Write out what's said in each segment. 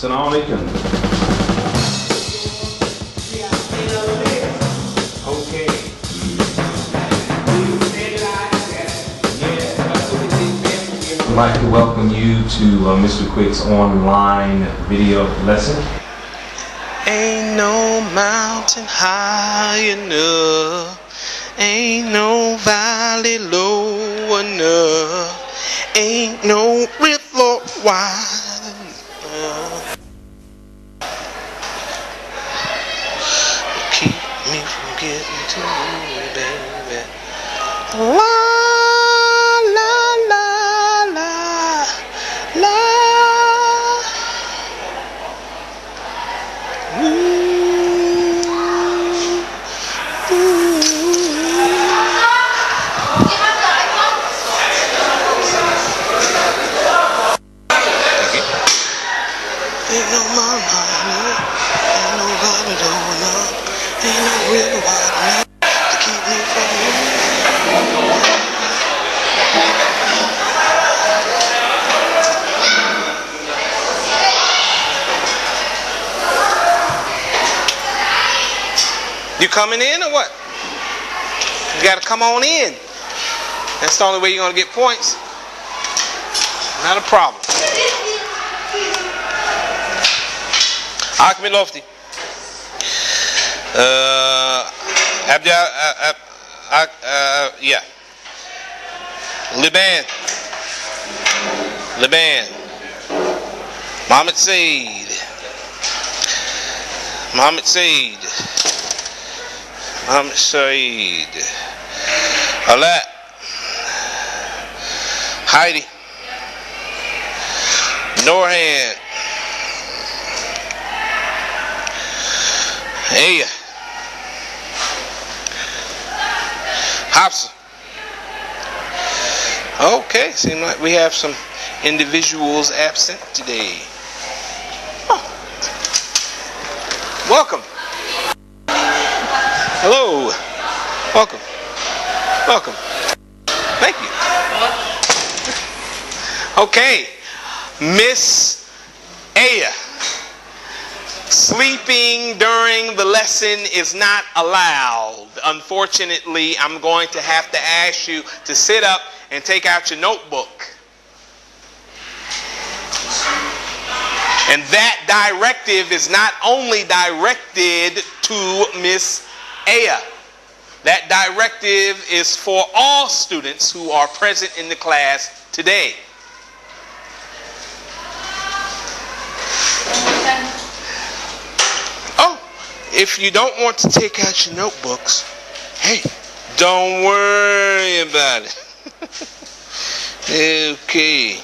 Assalamu alaikum. Okay. I'd like to welcome you to Mr. Quick's online video lesson. Ain't no mountain high enough, ain't no valley low enough, ain't no river wide enough. Keep me from getting to you, baby. La la la la la. Ain't no mountain high enough, ain't no valley low enough, ain't no river wide enough to keep me from you. You coming in or what? You gotta come on in. That's the only way you're gonna get points. Not a problem. Akmi Lofty. Yeah. Liban. Mohammed Said. Alat. Heidi. Norhan. Hey. Hafsa. Okay, seems like we have some individuals absent today. Oh. Welcome. Hello. Welcome. Thank you. Okay. Miss Aya. Sleeping during the lesson is not allowed. Unfortunately, I'm going to have to ask you to sit up and take out your notebook. And that directive is not only directed to Miss Aya. That directive is for all students who are present in the class today. Oh, if you don't want to take out your notebooks, hey, don't worry about it. Okay.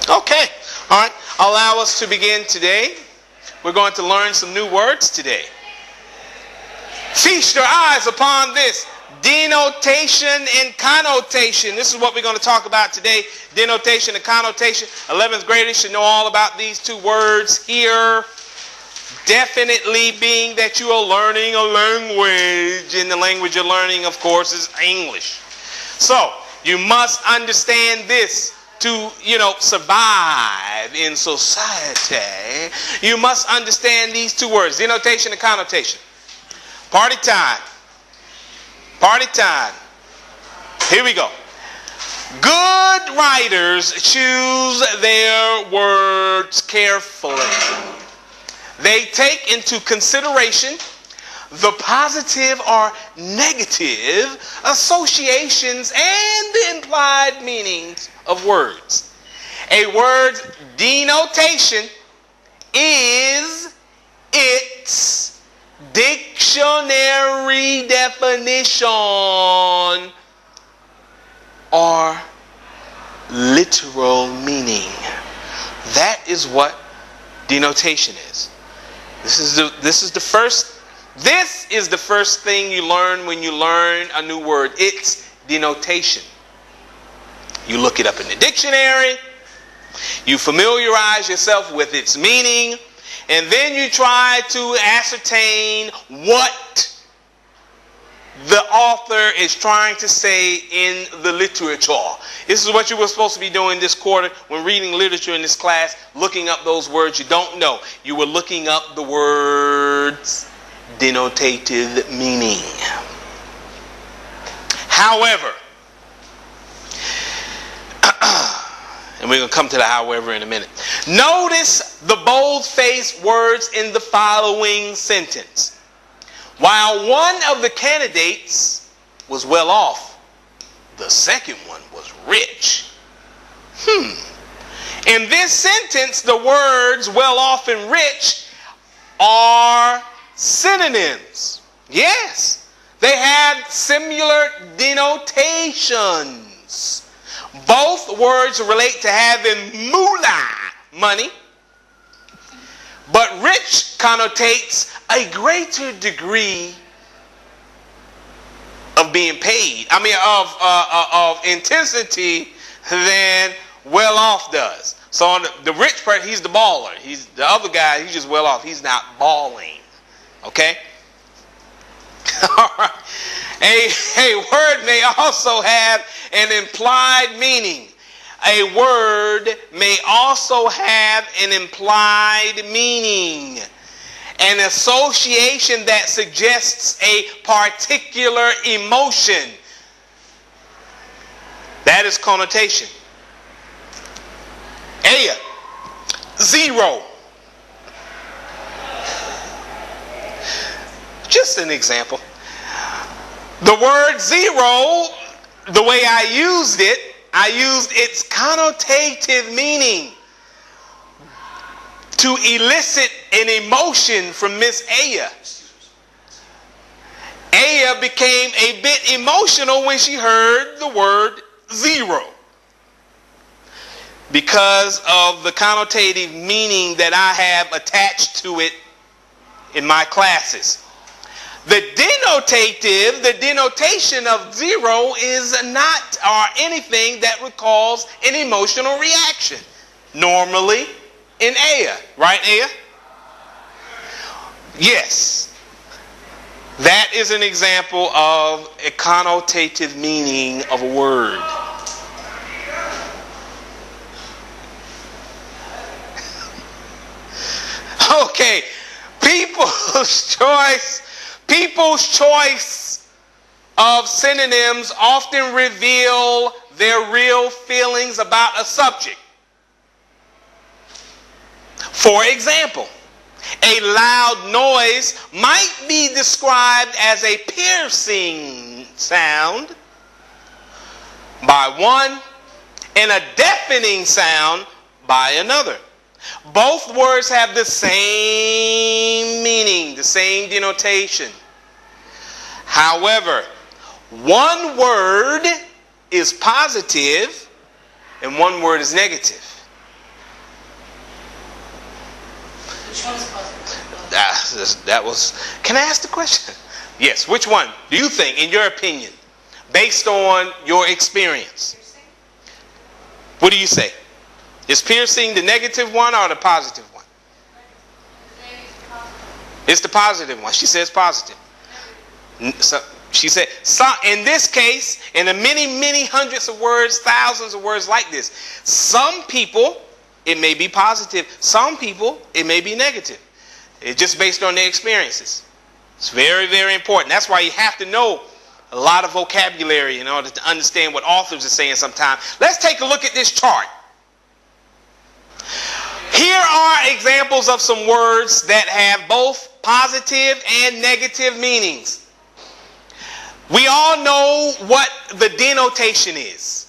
Okay, all right. Allow us to begin today. We're going to learn some new words today. Feast your eyes upon this. Denotation and connotation. This is what we're going to talk about today. Denotation and connotation. 11th graders should know all about these two words here. Definitely being that you are learning a language. And the language you're learning, of course, is English. So, you must understand this to, survive in society. You must understand these two words. Denotation and connotation. Party time. Here we go. Good writers choose their words carefully. They take into consideration the positive or negative associations and the implied meanings of words. A word's denotation is its dictionary definition or literal meaning. That is what denotation is. This is the first thing you learn when you learn a new word. It's denotation. You look it up in the dictionary. You familiarize yourself with its meaning. And then you try to ascertain what the author is trying to say in the literature. This is what you were supposed to be doing this quarter when reading literature in this class, looking up those words you don't know. You were looking up the words denotative meaning. However, and we're going to come to the however in a minute. Notice the bold-faced words in the following sentence. While one of the candidates was well off, the second one was rich. In this sentence, the words well off and rich are synonyms. Yes, they had similar denotations. Both words relate to having moolah, money, but rich connotates a greater degree of being paid. Of intensity than well off does. So on the rich part, he's the baller. He's the other guy. He's just well off. He's not balling. Okay. All right. A word may also have an implied meaning. A word may also have an implied meaning. An association that suggests a particular emotion. That is connotation. A, zero. Just an example. The word zero, the way I used its connotative meaning to elicit an emotion from Miss Aya. Aya became a bit emotional when she heard the word zero because of the connotative meaning that I have attached to it in my classes. The denotation of zero is not or anything that would cause an emotional reaction. Normally in Aya. Right, Aya? Yes. That is an example of a connotative meaning of a word. Okay. People's choice of synonyms often reveal their real feelings about a subject. For example, a loud noise might be described as a piercing sound by one and a deafening sound by another. Both words have the same meaning, the same denotation. However, one word is positive and one word is negative. Which one is positive? Can I ask the question? Yes, which one do you think, in your opinion, based on your experience? Piercing? What do you say? Is piercing the negative one or the positive one? It's the positive one. She says positive. So she said, in this case, in the many hundreds of words, thousands of words like this, some people, it may be positive. Some people, it may be negative. It's just based on their experiences. It's very, very important. That's why you have to know a lot of vocabulary in order to understand what authors are saying sometimes. Let's take a look at this chart. Here are examples of some words that have both positive and negative meanings. We all know what the denotation is.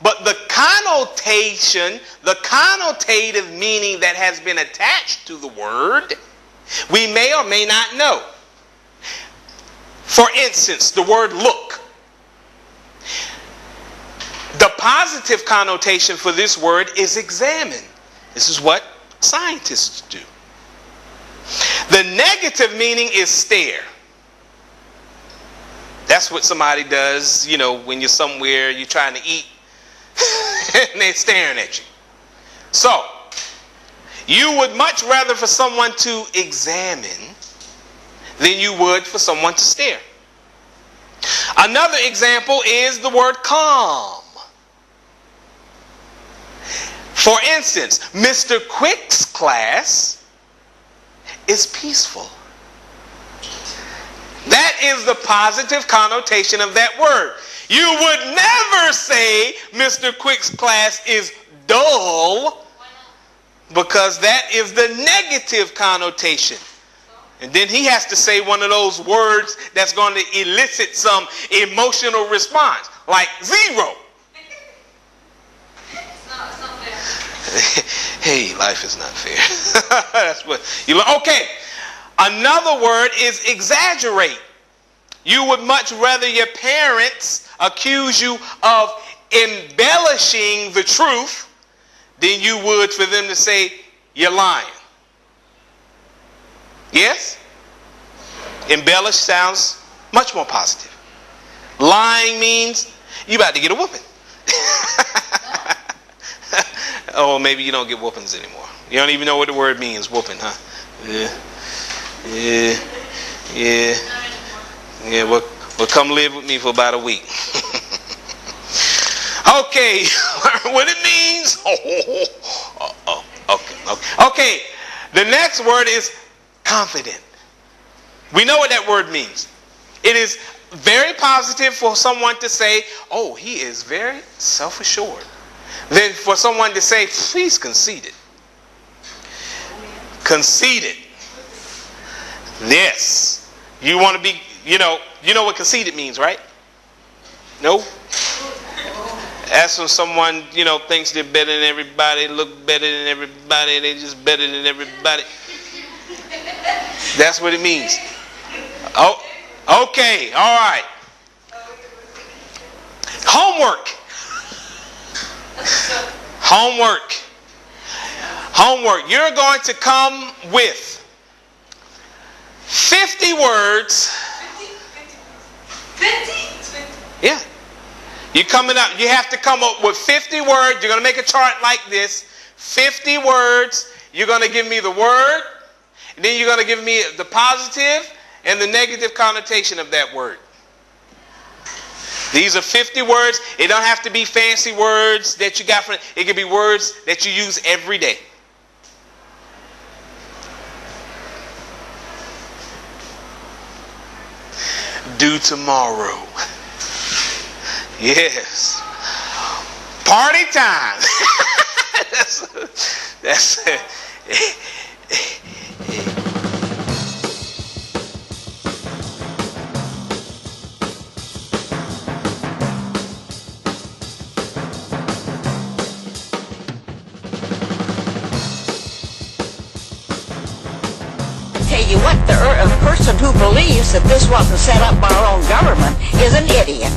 But the connotation, the connotative meaning that has been attached to the word, we may or may not know. For instance, the word look. The positive connotation for this word is examine. This is what scientists do. The negative meaning is stare. That's what somebody does, when you're somewhere, you're trying to eat, and they're staring at you. So, You would much rather for someone to examine than you would for someone to stare. Another example is the word calm. For instance, Mr. Quick's class is peaceful. That is the positive connotation of that word. You would never say Mr. Quick's class is dull, because that is the negative connotation. And then he has to say one of those words that's going to elicit some emotional response, like zero. It's not fair. Hey, life is not fair. That's what you learn. Okay. Another word is exaggerate. You would much rather your parents accuse you of embellishing the truth than you would for them to say you're lying. Yes? Embellish sounds much more positive. Lying means you about to get a whooping. Oh, maybe you don't get whoopings anymore. You don't even know what the word means, whooping, huh? Yeah, well, come live with me for about a week. Okay, what it means. Okay. The next word is confident. We know what that word means. It is very positive for someone to say, oh, he is very self-assured. Then for someone to say, please conceited. Conceited. Yes. You want to be, you know what conceited means, right? No? That's when someone, thinks they're better than everybody, look better than everybody, they just better than everybody. That's what it means. Oh, okay, all right. Homework. You're going to come with 50 words. 50? Yeah. You're coming up. You have to come up with 50 words. You're going to make a chart like this. 50 words. You're going to give me the word. And then you're going to give me the positive and the negative connotation of that word. These are 50 words. It don't have to be fancy words that you got from it. It can be words that you use every day. Do tomorrow. Yes. Party time. That's it. Tell you what, the person who believes that this wasn't set up by our own government is an idiot.